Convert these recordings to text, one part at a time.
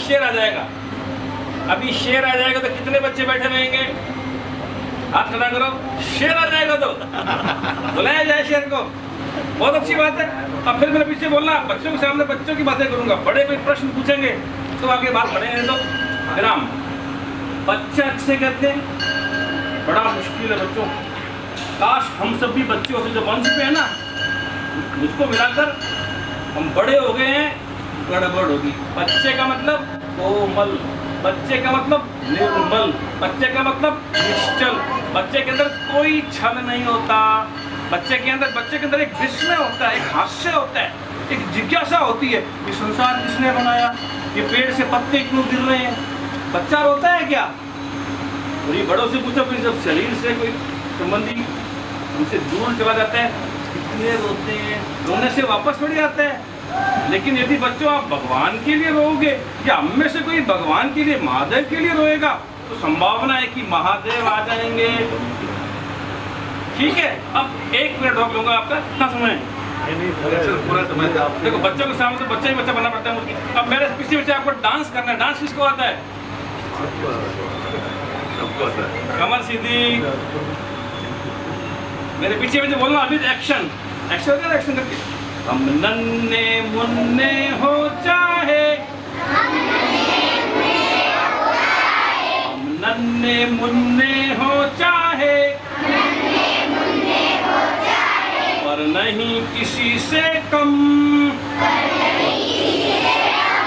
शेर आ जाएगा। अभी शेर आ जाएगा तो कितने बच्चे बैठे रहेंगे? हाथ खड़ा करो। शेर आ जाएगा तो बुलाया जाए शेर को, बहुत अच्छी बात है। अब फिर मेरे पीछे बोलना, बच्चों के सामने बच्चों की बातें करूंगा। बड़े कोई प्रश्न पूछेंगे तो आगे बात बढ़ेंगे। तो विराम। बच्चा किसे कहते हैं? बड़ा मुश्किल है बच्चों। काश हम सब भी बच्चे होते जो मंच पे है ना, मुझको मिलाकर हम बड़े हो गए हैं, गड़बड़ होगी। बच्चे का मतलब कोमल, बच्चे का मतलब निर्मल, बच्चे का मतलब निश्चल, बच्चे के अंदर कोई छल नहीं होता। बच्चे के अंदर एक विस्मय होता है, एक हास्य होता है, एक जिज्ञासा होती है। ये संसार किसने बनाया? ये पेड़ से पत्ते क्यों गिर रहे हैं? बच्चा रोता है क्या? और ये बड़ों से पूछो, फिर जब शरीर से कोई संबंधी उनसे दूर चला जाता है, कितने रोते हैं। रोने से वापस थोड़ी आता है। लेकिन यदि बच्चों आप भगवान के लिए रोओगे या हम में से कोई भगवान के लिए, महादेव के लिए रोएगा, तो संभावना है कि महादेव आ जाएंगे। ठीक है, अब 1 मिनट रोक लूंगा आपका। कितना समय? पूरा समय। देखो बच्चों के सामने तो बच्चा ही बच्चा बनना पड़ता है मुझे। अब मेरे पीछे आपको डांस करना है। डांस किसको आता है? कमर सीधी। मेरे पीछे में जो बोलना अभी एक्शन, एक्शन एक्शन करके। हम नन्हे मुन्ने हो चाहे, हम नन्हे मुन्ने हो चाहे, पर नहीं किसी से कम,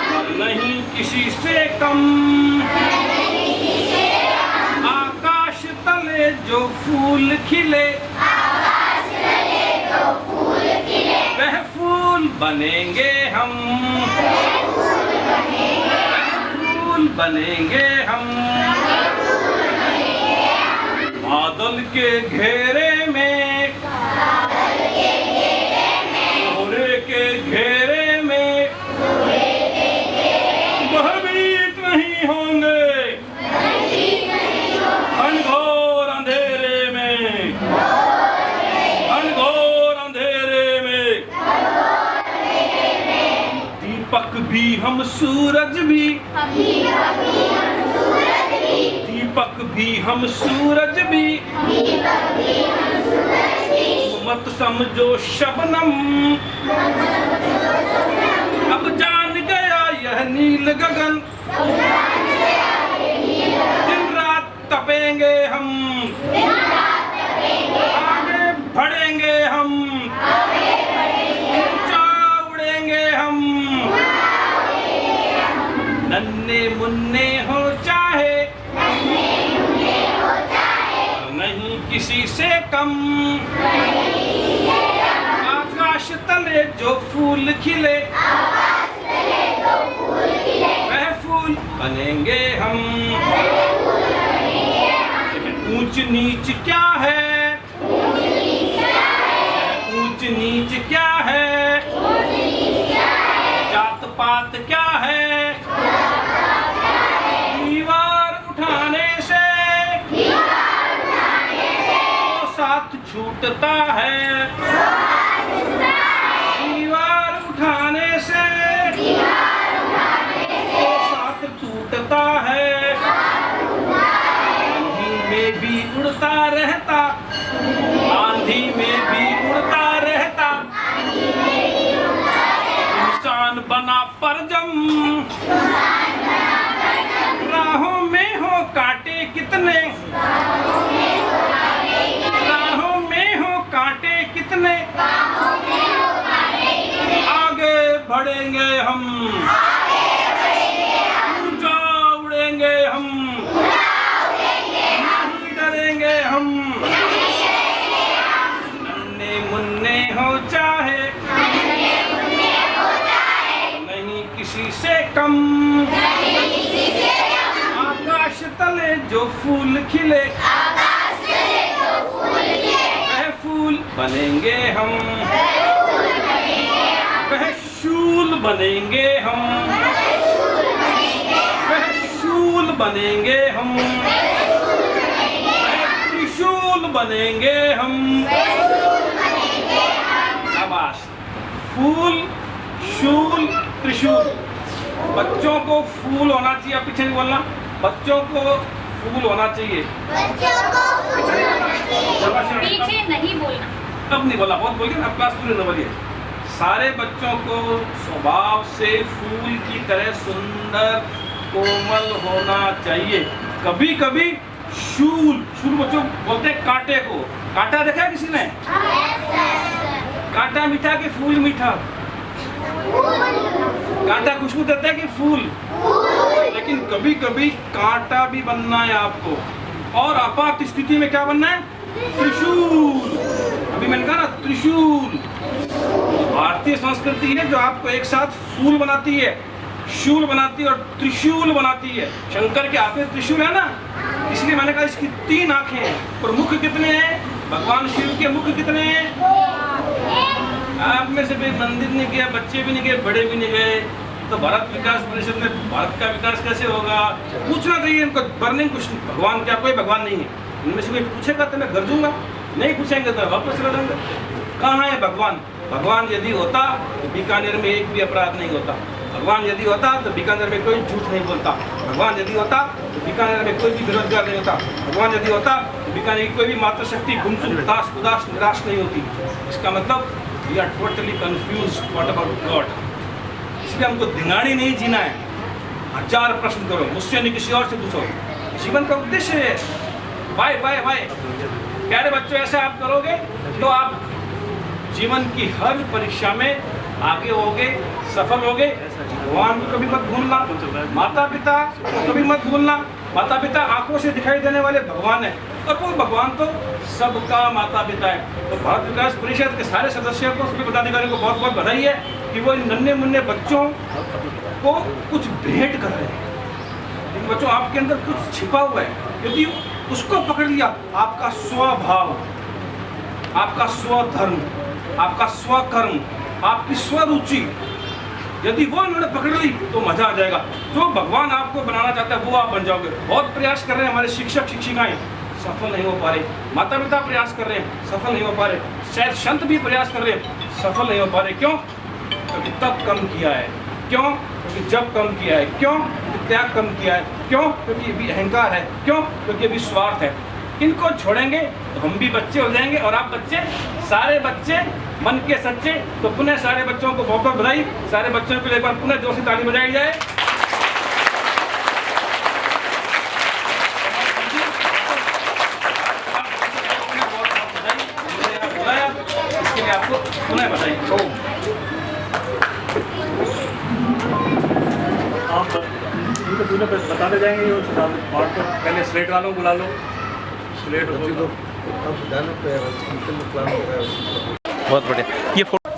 पर नहीं किसी से कम। आकाश तले जो फूल खिले, वह फूल बनेंगे हम, फूल बनेंगे हम। बादल के घेरे में, कोहरे के घेरे में भयभीत नहीं होंगे, घनघोर अंधेरे में, घनघोर अंधेरे में। दीपक भी हम सूरज भी, दीपक भी हम सूरज भी, मत समझो शबनम, अब जान गया यह नील गगन, दिन रात तपेंगे हम, आगे बढ़ेंगे हम, ऊंचा उड़ेंगे हम। नन्हे मुन्ने हो चाहे, नहीं किसी से कम। आकाश तले जो फूल खिले, वह फूल बनेंगे हम। ऊंच नीच क्या है, ऊंच नीच क्या है, जात पात क्या है। दीवार उठाने से वो साथ छूटता है, दीवार उठाने से वो साथ टूटता है। आंधी में भी उड़ता रहता, आंधी में भी उड़ता रहता, इंसान बना परजम। राहों में हो कांटे कितने, राहों में हो कांटे कितने, आगे बढ़ेंगे हम, ऊंचा उड़ेंगे हम, नहीं डरेंगे हम। नन्हे मुन्ने हो चाहे, नहीं किसी से कम। आकाश तले जो फूल खिले, वह फूल बनेंगे हम, वह शूल बनेंगे हम, वह शूल बनेंगे हम, त्रिशूल बनेंगे हम। शाबाश। फूल, शूल, त्रिशूल। बच्चों को फूल होना चाहिए, आप पीछे नहीं बोलना, बच्चों को फूल होना चाहिए, पीछे नहीं बोलना, अब नहीं बोला, बहुत बोल गए, अब क्लास पूरी न बोलिए। सारे बच्चों को स्वभाव से फूल की तरह सुंदर कोमल होना चाहिए। कभी कभी शूल शूल बच्चों बोलते हैं कांटे को, कांटा देखा है किसी ने? कांटा मीठा कि फूल मीठा? कांटा खुशबू देता है कि फूल? लेकिन कभी कभी कांटा भी बनना है आपको, और आपात स्थिति में क्या बनना है? त्रिशूल। अभी मैंने कहा ना त्रिशूल। भारतीय संस्कृति है जो आपको एक साथ फूल बनाती है, शूल बनाती है और त्रिशूल बनाती है। शंकर के हाथ में त्रिशूल है ना, इसलिए मैंने कहा इसकी 3 आंखें हैं। और मुख कितने हैं? भगवान शिव के मुख कितने हैं? आप में से कोई मंदिर नहीं गया, बच्चे भी नहीं गए, बड़े भी नहीं गए, तो भारत विकास परिषद में भारत का विकास कैसे होगा? पूछना चाहिए इनको। बर्निंग कुछ भगवान, क्या कोई भगवान नहीं है? इनमें से कोई पूछेगा तो मैं गरजूंगा, नहीं पूछेंगे तो वापस चला जाऊंगा। कहाँ है भगवान? भगवान यदि होता तो बीकानेर में एक भी अपराध नहीं होता। भगवान यदि होता तो बीकानेर में कोई झूठ नहीं बोलता। भगवान यदि होता तो बीकानेर में कोई भी बेरोजगार नहीं होता। भगवान यदि होता तो बीकानेर की कोई भी मातृशक्ति गुमसुम उदास उदास निराश नहीं होती। इसका मतलब we are totally confused what about God. इसलिए हमको धिंगाड़ी नहीं जीना है। 1000 प्रश्न करो, मुझसे नहीं किसी और से पूछो। जीवन का उद्देश्य है वाई वाई वाई। प्यारे बच्चों, ऐसे आप करोगे तो आप जीवन की हर परीक्षा में आगे होगे, सफल होगे। भगवान को कभी मत भूलना, माता पिता को कभी मत भूलना। माता पिता आंखों से दिखाई देने वाले भगवान है, और वो भगवान तो सबका माता पिता है। तो भारत विकास परिषद के सारे सदस्यों को, सभी पदाधिकारियों को बहुत बहुत बधाई है कि वो इन नन्हे मुन्ने बच्चों को कुछ भेंट कर रहे हैं। इन बच्चों, आपके अंदर कुछ छिपा हुआ है, क्योंकि उसको पकड़ लिया। आपका स्वभाव, आपका स्वधर्म, आपका स्वकर्म, आपकी स्वरुचि, यदि वो इन्होंने पकड़ ली तो मजा आ जाएगा। जो भगवान आपको बनाना चाहता है वो आप बन जाओगे। बहुत प्रयास कर रहे हैं हमारे शिक्षक शिक्षिकाएं, सफल नहीं हो पा रहे। माता पिता प्रयास कर रहे हैं, सफल नहीं हो पा रहे। शायद संत भी प्रयास कर रहे हैं, सफल नहीं हो पा रहे। क्यों? क्योंकि तप कम किया है। क्यों? क्योंकि जप कम किया है। क्यों? क्योंकि त्याग कम किया है। क्यों? क्योंकि अभी अहंकार है। क्यों? क्योंकि अभी स्वार्थ है। इनको छोड़ेंगे तो हम भी बच्चे हो जाएंगे, और आप बच्चे, सारे बच्चे मन के सच्चे। तो पुनः सारे बच्चों को बहुत बहुत बधाई। सारे बच्चों के लिए एक बार पुनः जोर से ताली बजाई जाए। इसके लिए आपको पुनः बधाई। आप इनको पूरे बताते जाएंगे, और पहले स्लेट वालों को बुला लो। स्लेट बहुत बढ़िया। ये बेटा